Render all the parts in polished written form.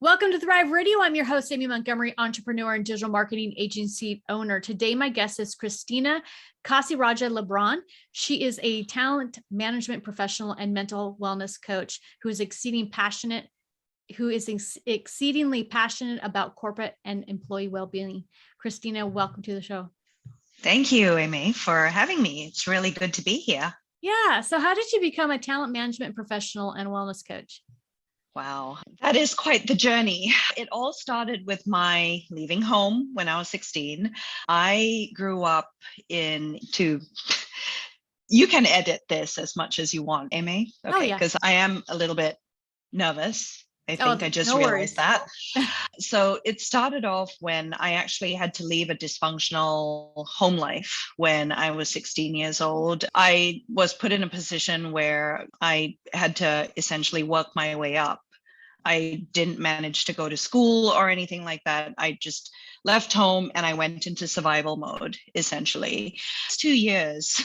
Welcome to Thrive Radio. I'm your host, Amy Montgomery, entrepreneur and digital marketing agency owner. Today, my guest is Christina Kasiraja-Lebrun. She is a talent management professional and mental wellness coach who is exceedingly passionate about corporate and employee well-being. Christina, welcome to the show. Thank you, Amy, for having me. It's really good to be here. Yeah. So how did you become a talent management professional and wellness coach? Wow, that is quite the journey. It all started with my leaving home when I was 16. I grew up you can edit this as much as you want, Amy. Okay, Oh, yeah. Because I am a little bit nervous. I think I just realized that. So it started off when I actually had to leave a dysfunctional home life when I was 16 years old. I was put in a position where I had to essentially work my way up. I didn't manage to go to school or anything like that. I just left home and I went into survival mode, essentially. 2 years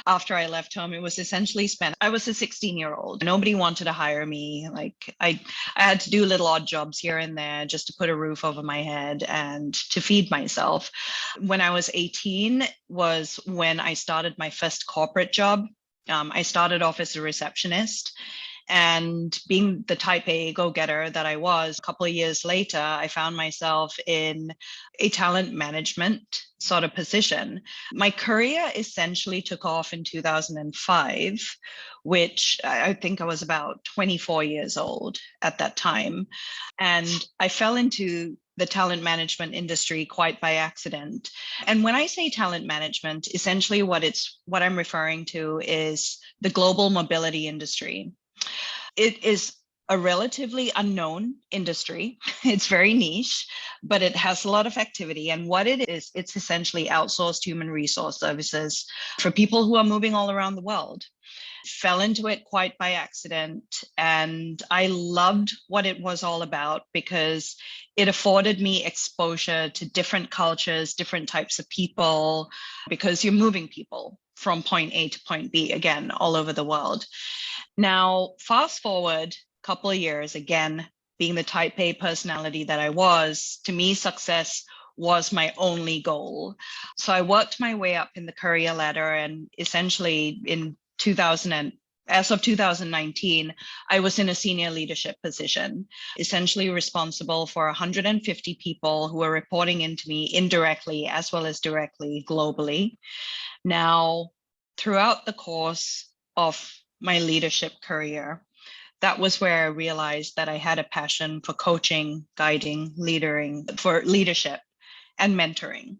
after I left home, it was essentially spent. I was a 16-year-old. Nobody wanted to hire me. I had to do little odd jobs here and there just to put a roof over my head and to feed myself. When I was 18 was when I started my first corporate job. I started off as a receptionist. And being the type A go-getter that I was, a couple of years later, I found myself in a talent management sort of position. My career essentially took off in 2005, which I think I was about 24 years old at that time. And I fell into the talent management industry quite by accident. And when I say talent management, essentially what I'm referring to is the global mobility industry. It is a relatively unknown industry. It's very niche, but it has a lot of activity. And what it is, it's essentially outsourced human resource services for people who are moving all around the world. Fell into it quite by accident. And I loved what it was all about because it afforded me exposure to different cultures, different types of people, because you're moving people from point A to point B, again, all over the world. Now, fast forward a couple of years, again, being the type A personality that I was, to me, success was my only goal. So I worked my way up in the career ladder, and essentially as of 2019, I was in a senior leadership position, essentially responsible for 150 people who were reporting into me indirectly as well as directly globally. Now, throughout the course of my leadership career, that was where I realized that I had a passion for coaching, guiding, for leadership and mentoring.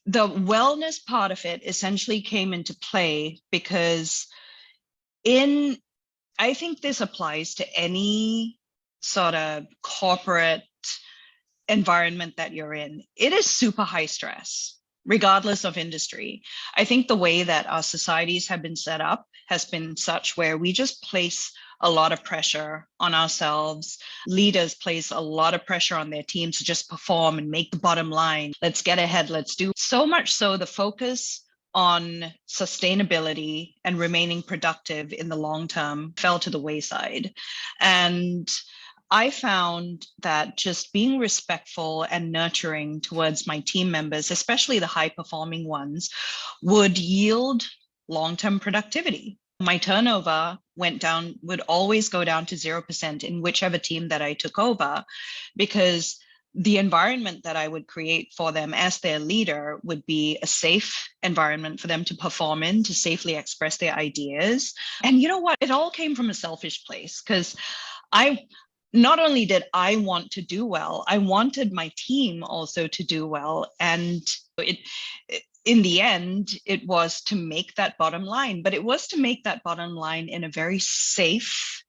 The wellness part of it essentially came into play because I think this applies to any sort of corporate environment that you're in. It is super high stress, regardless of industry. I think the way that our societies have been set up has been such where we just place a lot of pressure on ourselves. Leaders place a lot of pressure on their teams to just perform and make the bottom line. Let's get ahead. Let's do so much so the focus on sustainability and remaining productive in the long term fell to the wayside. And I found that just being respectful and nurturing towards my team members, especially the high performing ones, would yield long-term productivity. My turnover would always go down to 0% in whichever team that I took over, because the environment that I would create for them as their leader would be a safe environment for them to perform in, to safely express their ideas. And you know what? It all came from a selfish place, because not only did I want to do well, I wanted my team also to do well. And in the end, it was to make that bottom line, but it was to make that bottom line in a very safe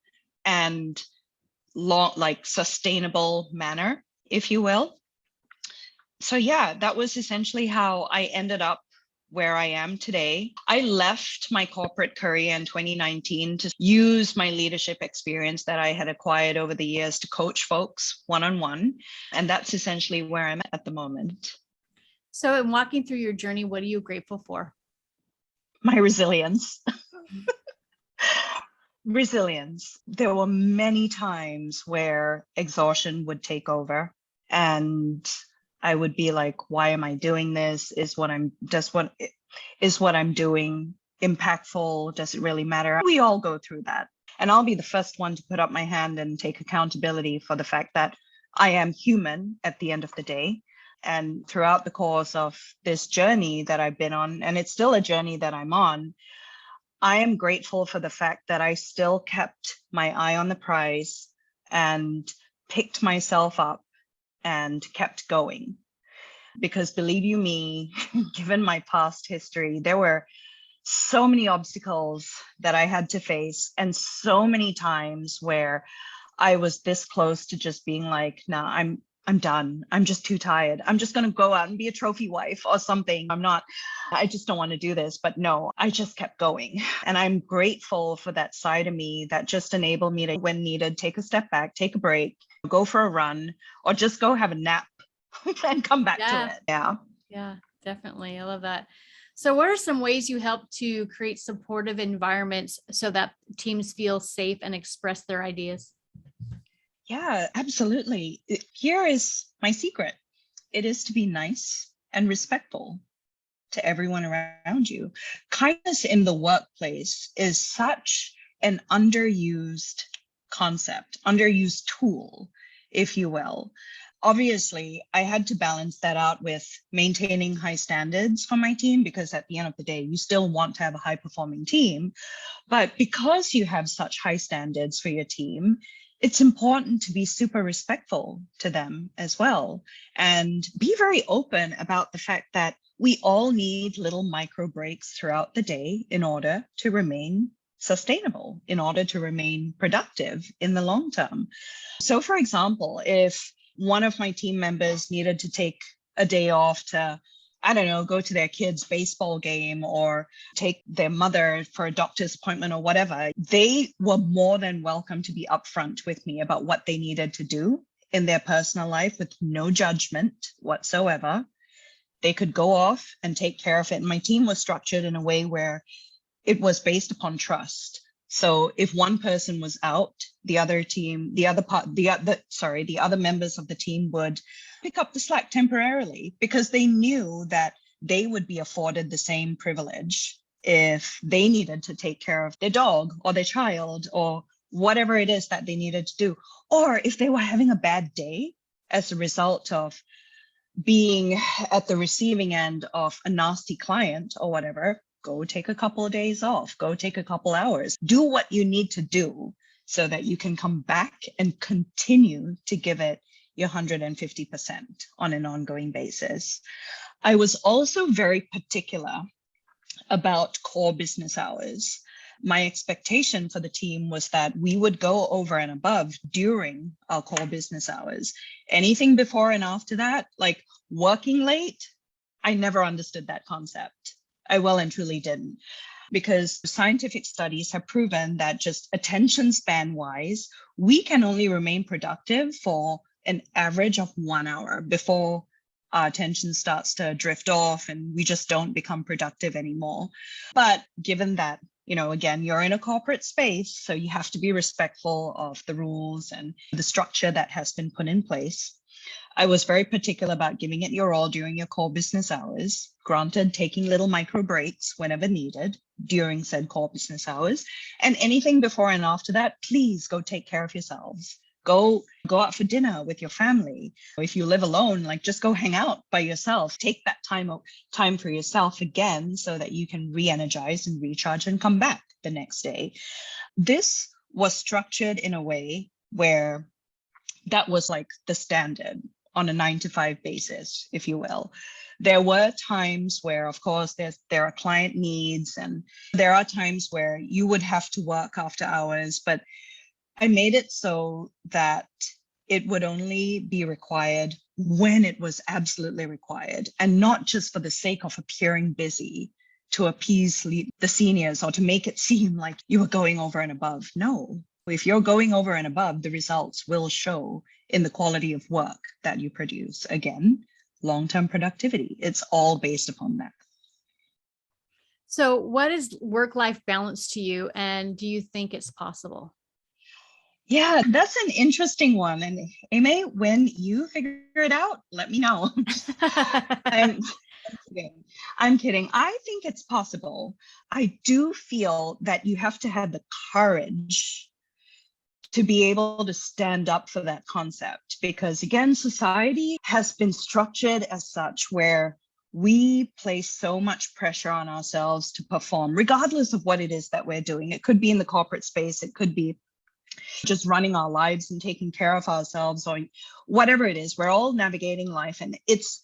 and sustainable manner, if you will. So yeah, that was essentially how I ended up where I am today. I left my corporate career in 2019 to use my leadership experience that I had acquired over the years to coach folks one-on-one. And that's essentially where I'm at the moment. So in walking through your journey, what are you grateful for? My resilience. Resilience. There were many times where exhaustion would take over, and I would be like, why am I doing this? Is what I'm doing impactful? Does it really matter? We all go through that. And I'll be the first one to put up my hand and take accountability for the fact that I am human at the end of the day. And throughout the course of this journey that I've been on, and it's still a journey that I'm on, I am grateful for the fact that I still kept my eye on the prize and picked myself up and kept going. Because believe you me, given my past history, there were so many obstacles that I had to face, and so many times where I was this close to just being like, nah, I'm done. I'm just too tired. I'm just going to go out and be a trophy wife or something. I just don't want to do this. But no, I just kept going. And I'm grateful for that side of me that just enabled me to, when needed, take a step back, take a break, go for a run, or just go have a nap and come back to it. Yeah, definitely. I love that. So what are some ways you help to create supportive environments so that teams feel safe and express their ideas? Yeah, absolutely. Here is my secret. It is to be nice and respectful to everyone around you. Kindness in the workplace is such an underused concept, underused tool, if you will. Obviously, I had to balance that out with maintaining high standards for my team, because at the end of the day, you still want to have a high performing team. But because you have such high standards for your team, it's important to be super respectful to them as well, and be very open about the fact that we all need little micro breaks throughout the day in order to remain sustainable, in order to remain productive in the long term. So for example, if one of my team members needed to take a day off to, I don't know, go to their kid's baseball game or take their mother for a doctor's appointment or whatever, they were more than welcome to be upfront with me about what they needed to do in their personal life with no judgment whatsoever. They could go off and take care of it. And my team was structured in a way where it was based upon trust. So if one person was out, the other members of the team would pick up the slack temporarily, because they knew that they would be afforded the same privilege if they needed to take care of their dog or their child or whatever it is that they needed to do. Or if they were having a bad day as a result of being at the receiving end of a nasty client or whatever, go take a couple of days off, go take a couple hours, do what you need to do so that you can come back and continue to give it your 150% on an ongoing basis. I was also very particular about core business hours. My expectation for the team was that we would go over and above during our core business hours. Anything before and after that, like working late, I never understood that concept. I well and truly didn't, because scientific studies have proven that just attention span wise, we can only remain productive for an average of 1 hour before our attention starts to drift off and we just don't become productive anymore. But given that, again, you're in a corporate space, so you have to be respectful of the rules and the structure that has been put in place. I was very particular about giving it your all during your core business hours, granted taking little micro breaks whenever needed during said core business hours. And anything before and after that, please go take care of yourselves. Go out for dinner with your family. If you live alone, just go hang out by yourself. Take that time for yourself again so that you can re-energize and recharge and come back the next day. This was structured in a way where that was like the standard on a 9-to-5 basis, if you will. There were times where, of course, there are client needs, and there are times where you would have to work after hours, but I made it so that it would only be required when it was absolutely required, and not just for the sake of appearing busy to appease the seniors or to make it seem like you were going over and above. No, if you're going over and above, the results will show in the quality of work that you produce. Again, long-term productivity. It's all based upon that. So what is work-life balance to you, and do you think it's possible? Yeah, that's an interesting one. And Amy, when you figure it out, let me know. I'm kidding. I'm kidding. I think it's possible. I do feel that you have to have the courage to be able to stand up for that concept, because again, society has been structured as such where we place so much pressure on ourselves to perform, regardless of what it is that we're doing. It could be in the corporate space, it could be just running our lives and taking care of ourselves, or whatever it is. We're all navigating life, and it's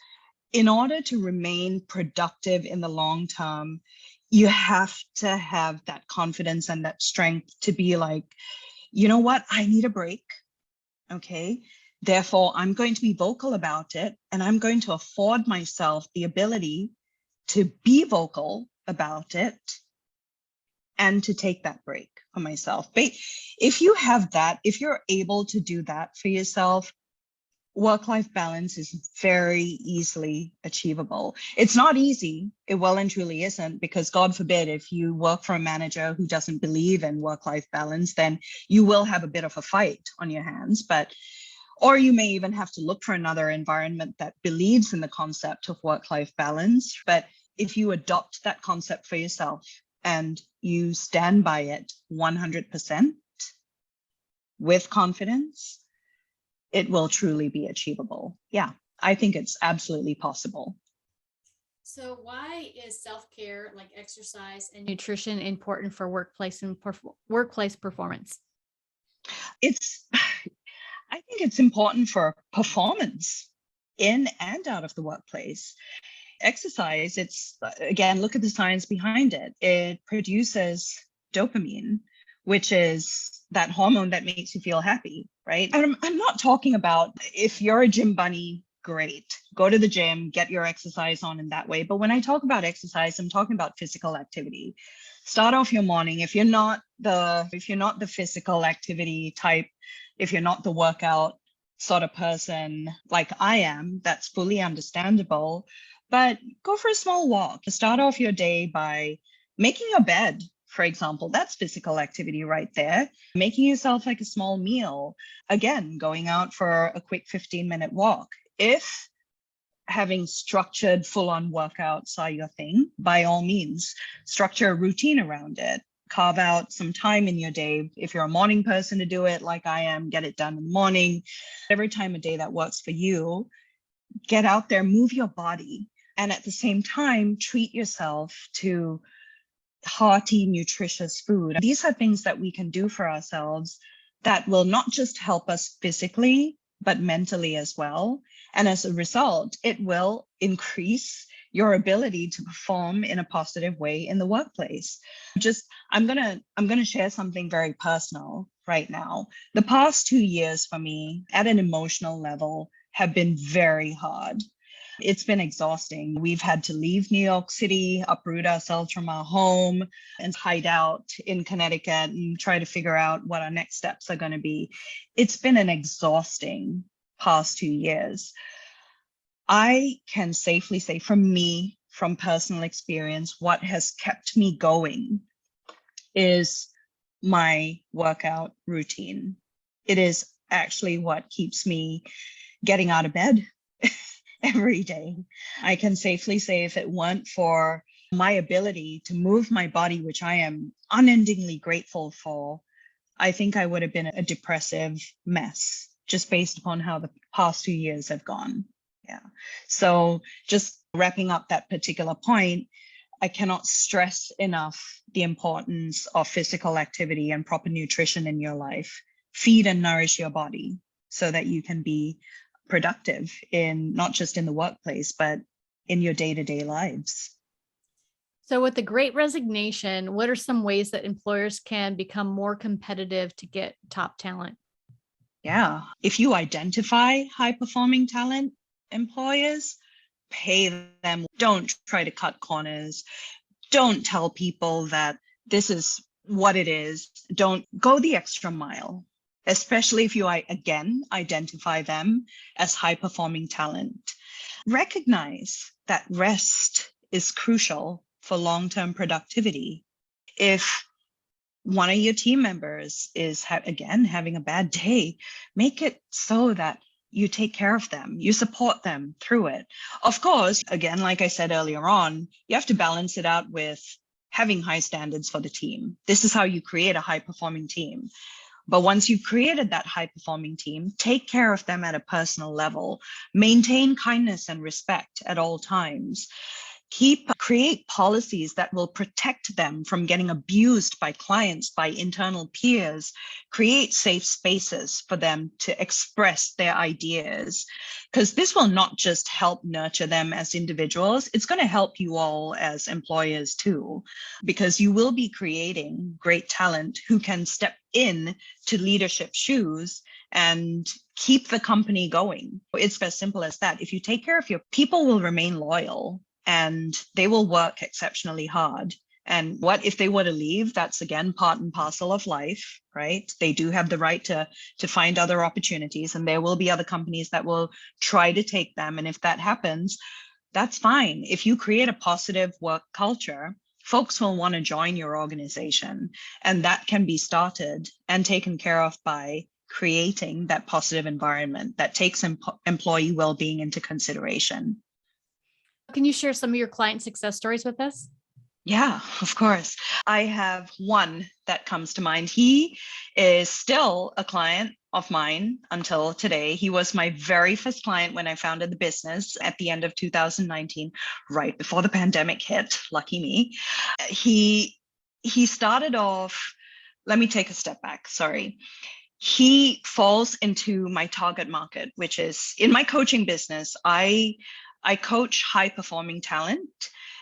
in order to remain productive in the long term, you have to have that confidence and that strength to be like, you know what, I need a break. Okay. Therefore, I'm going to be vocal about it, and I'm going to afford myself the ability to be vocal about it and to take that break for myself. But if you have that, if you're able to do that for yourself, work-life balance is very easily achievable. It's not easy. It well and truly isn't, because God forbid, if you work for a manager who doesn't believe in work-life balance, then you will have a bit of a fight on your hands. Or you may even have to look for another environment that believes in the concept of work-life balance. But if you adopt that concept for yourself and you stand by it 100% with confidence, it will truly be achievable. Yeah, I think it's absolutely possible. So why is self-care like exercise and nutrition important for workplace performance? I think it's important for performance in and out of the workplace. Exercise, it's again, look at the science behind it. It produces dopamine, which is that hormone that makes you feel happy, right? And I'm not talking about if you're a gym bunny, great, go to the gym, get your exercise on in that way. But when I talk about exercise, I'm talking about physical activity. Start off your morning. If you're not the physical activity type, if you're not the workout sort of person like I am, that's fully understandable. But go for a small walk. Start off your day by making your bed, for example. That's physical activity right there. Making yourself like a small meal. Again, going out for a quick 15-minute walk. If having structured full-on workouts are your thing, by all means, structure a routine around it. Carve out some time in your day. If you're a morning person, to do it like I am, get it done in the morning. Every time of day that works for you, get out there, move your body. And at the same time, treat yourself to hearty, nutritious food. These are things that we can do for ourselves that will not just help us physically, but mentally as well. And as a result, it will increase your ability to perform in a positive way in the workplace. I'm gonna share something very personal right now. The past 2 years for me at an emotional level have been very hard. It's been exhausting. We've had to leave New York City, uproot ourselves from our home, and hide out in Connecticut and try to figure out what our next steps are going to be. It's been an exhausting past 2 years. I can safely say, from me, from personal experience, what has kept me going is my workout routine. It is actually what keeps me getting out of bed every day. I can safely say, if it weren't for my ability to move my body, which I am unendingly grateful for, I think I would have been a depressive mess, just based upon how the past 2 years have gone. Yeah. So just wrapping up that particular point, I cannot stress enough the importance of physical activity and proper nutrition in your life. Feed and nourish your body so that you can be productive in not just in the workplace, but in your day-to-day lives. So with the Great Resignation, what are some ways that employers can become more competitive to get top talent? Yeah. If you identify high-performing talent, employers, pay them. Don't try to cut corners. Don't tell people that this is what it is. Don't go the extra mile, especially if you, again, identify them as high-performing talent. Recognize that rest is crucial for long-term productivity. If one of your team members is, again, having a bad day, make it so that you take care of them, you support them through it. Of course, again, like I said earlier on, you have to balance it out with having high standards for the team. This is how you create a high-performing team. But once you've created that high-performing team, take care of them at a personal level, maintain kindness and respect at all times. Create policies that will protect them from getting abused by clients, by internal peers, create safe spaces for them to express their ideas, because this will not just help nurture them as individuals, it's going to help you all as employers too, because you will be creating great talent who can step in to leadership shoes and keep the company going. It's as simple as that. If you take care of your people, will remain loyal and they will work exceptionally hard. And what if they were to leave? That's again part and parcel of life, right? They do have the right to find other opportunities, and there will be other companies that will try to take them. And if that happens, that's fine. If you create a positive work culture, folks will want to join your organization, and that can be started and taken care of by creating that positive environment that takes employee well-being into consideration. Can you share some of your client success stories with us? Yeah, of course. I have one that comes to mind. He is still a client of mine until today. He was my very first client when I founded the business at the end of 2019, right before the pandemic hit. Lucky me. He started off, let me take a step back, sorry. He falls into my target market, which is in my coaching business. I coach high-performing talent,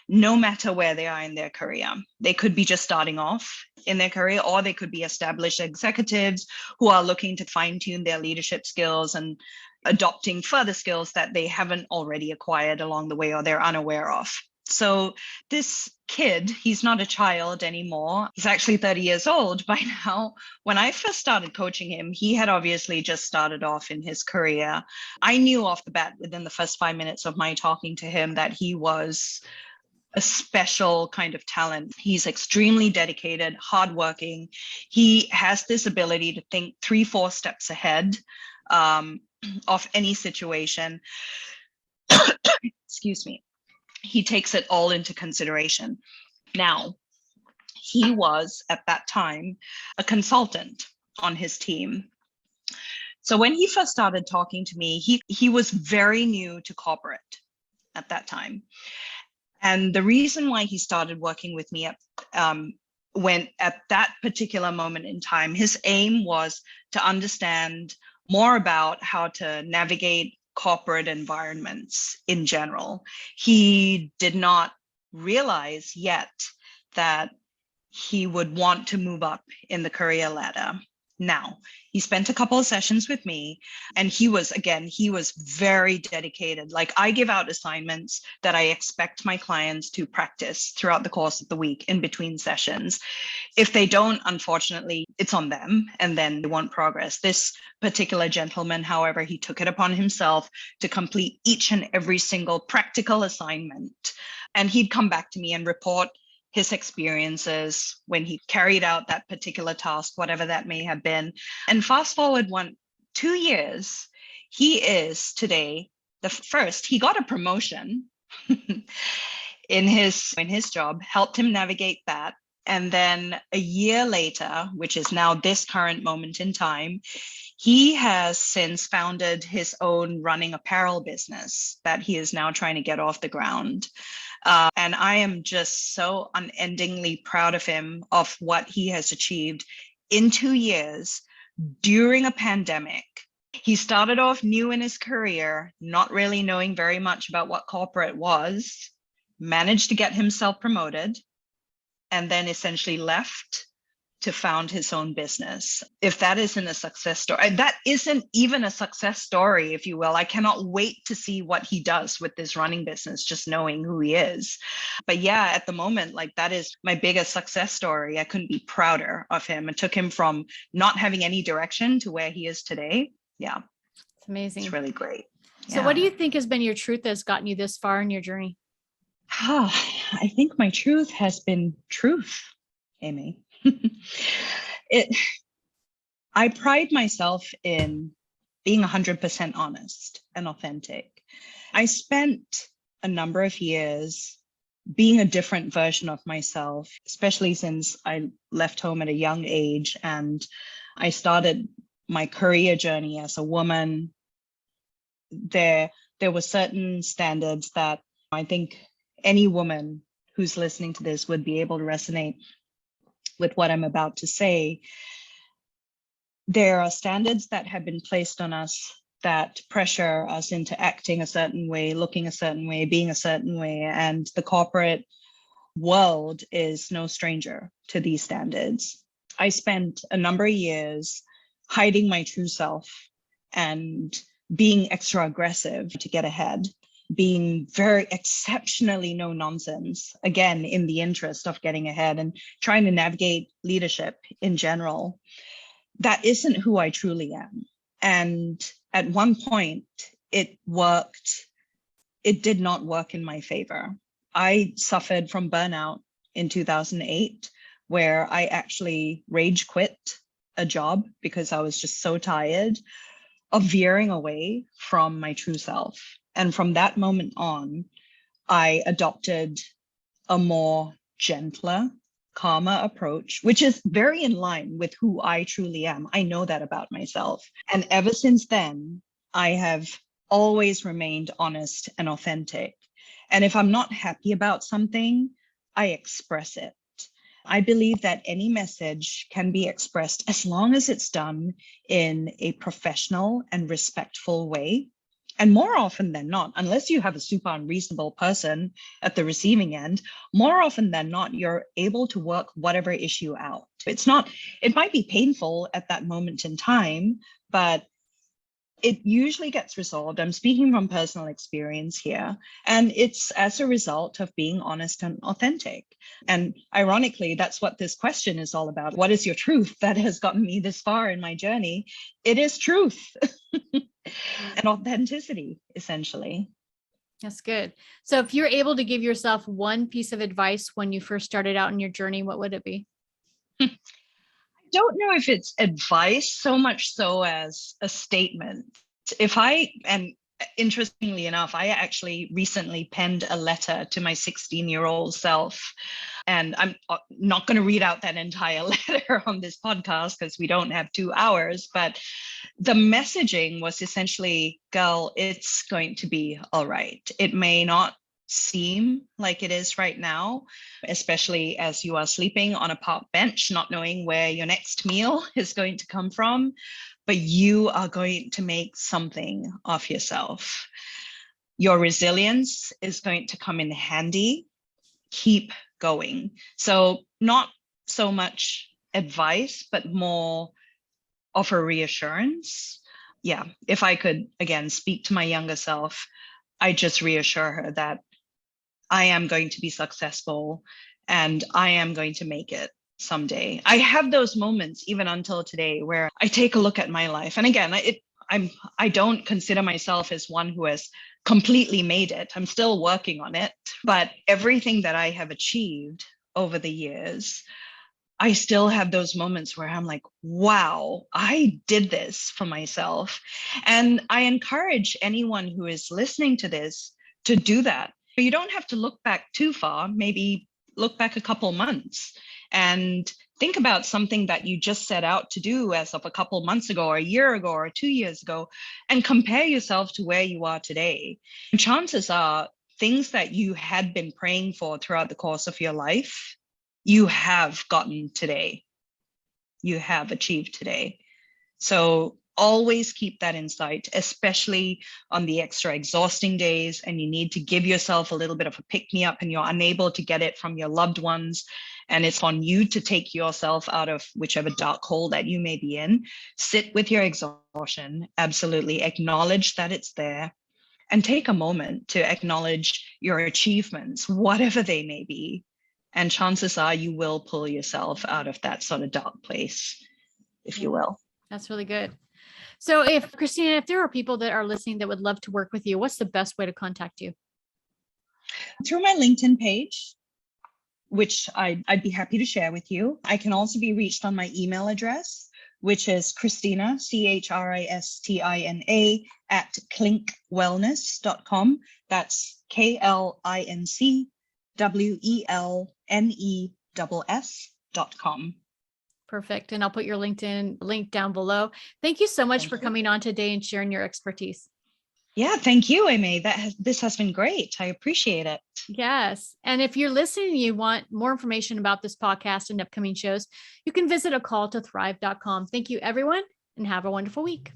no matter where they are in their career. They could be just starting off in their career, or they could be established executives who are looking to fine-tune their leadership skills and adopting further skills that they haven't already acquired along the way or they're unaware of. So this kid, he's not a child anymore. He's actually 30 years old by now. When I first started coaching him, he had obviously just started off in his career. I knew off the bat within the first 5 minutes of my talking to him that he was a special kind of talent. He's extremely dedicated, hardworking. He has this ability to think 3-4 steps ahead of any situation. Excuse me. He takes it all into consideration. Now, he was at that time a consultant on his team. So when he first started talking to me, he was very new to corporate at that time. And the reason why he started working with me when at that particular moment in time, his aim was to understand more about how to navigate corporate environments in general. He did not realize yet that he would want to move up in the career ladder. Now, he spent a couple of sessions with me, and he was very dedicated. Like, I give out assignments that I expect my clients to practice throughout the course of the week in between sessions. If they don't, unfortunately, it's on them, and then they won't progress. This particular gentleman, however, he took it upon himself to complete each and every single practical assignment. And he'd come back to me and report his experiences when he carried out that particular task, whatever that may have been. And fast forward 2 years, he is today he got a promotion in his job, helped him navigate that. And then a year later, which is now this current moment in time, he has since founded his own running apparel business that he is now trying to get off the ground. And I am just so unendingly proud of him, of what he has achieved in 2 years during a pandemic. He started off new in his career, not really knowing very much about what corporate was, managed to get himself promoted, and then essentially left to found his own business. If that isn't a success story, that isn't even a success story, if you will. I cannot wait to see what he does with this running business, just knowing who he is. But yeah, at the moment, like, that is my biggest success story. I couldn't be prouder of him. It took him from not having any direction to where he is today. Yeah. It's amazing. It's really great. So what do you think has been your truth that's gotten you this far in your journey? I think my truth has been truth, Amy. I pride myself in being 100% honest and authentic. I spent a number of years being a different version of myself, especially since I left home at a young age and I started my career journey as a woman. There were certain standards that I think any woman who's listening to this would be able to resonate with what I'm about to say. There are standards that have been placed on us that pressure us into acting a certain way, looking a certain way, being a certain way. And the corporate world is no stranger to these standards. I spent a number of years hiding my true self and being extra aggressive to get ahead, being very exceptionally no nonsense, again, in the interest of getting ahead and trying to navigate leadership in general. That isn't who I truly am. And at one point, it worked. It did not work in my favor. I suffered from burnout in 2008, where I actually rage quit a job because I was just so tired of veering away from my true self. And from that moment on, I adopted a more gentler, calmer approach, which is very in line with who I truly am. I know that about myself. And ever since then, I have always remained honest and authentic. And if I'm not happy about something, I express it. I believe that any message can be expressed as long as it's done in a professional and respectful way. And more often than not, unless you have a super unreasonable person at the receiving end, more often than not, you're able to work whatever issue out. It might be painful at that moment in time, but it usually gets resolved. I'm speaking from personal experience here, and it's as a result of being honest and authentic. And ironically, that's what this question is all about. What is your truth that has gotten me this far in my journey? It is truth and authenticity, essentially. That's good. So if you're able to give yourself one piece of advice when you first started out in your journey, what would it be? Don't know if it's advice so much so as a statement. And interestingly enough, I actually recently penned a letter to my 16-year-old self. And I'm not going to read out that entire letter on this podcast because we don't have 2 hours. But the messaging was essentially, girl, it's going to be all right. It may not seem like it is right now, especially as you are sleeping on a park bench, not knowing where your next meal is going to come from, but you are going to make something of yourself. Your resilience is going to come in handy. Keep going. So not so much advice, but more of a reassurance. Yeah, if I could, again, speak to my younger self, I just reassure her that I am going to be successful and I am going to make it someday. I have those moments even until today where I take a look at my life. And again, I don't consider myself as one who has completely made it. I'm still working on it. But everything that I have achieved over the years, I still have those moments where I'm like, wow, I did this for myself. And I encourage anyone who is listening to this to do that. You don't have to look back too far, maybe look back a couple months and think about something that you just set out to do as of a couple months ago or a year ago or 2 years ago and compare yourself to where you are today. And chances are things that you had been praying for throughout the course of your life, you have gotten today. You have achieved today. So always keep that in sight, especially on the extra exhausting days and you need to give yourself a little bit of a pick-me-up and you're unable to get it from your loved ones. And it's on you to take yourself out of whichever dark hole that you may be in. Sit with your exhaustion, absolutely acknowledge that it's there, and take a moment to acknowledge your achievements, whatever they may be. And chances are you will pull yourself out of that sort of dark place, if you will. That's really good. So Christina, if there are people that are listening that would love to work with you, what's the best way to contact you? Through my LinkedIn page, which I'd be happy to share with you. I can also be reached on my email address, which is Christina, Christina, at clinkwellness.com. That's KLINCWELNESS.com. Perfect. And I'll put your LinkedIn link down below. Thank you so much for coming on today and sharing your expertise. Yeah, thank you, Amy. This has been great. I appreciate it. Yes. And if you're listening and you want more information about this podcast and upcoming shows, you can visit acalltothrive.com. Thank you, everyone, and have a wonderful week.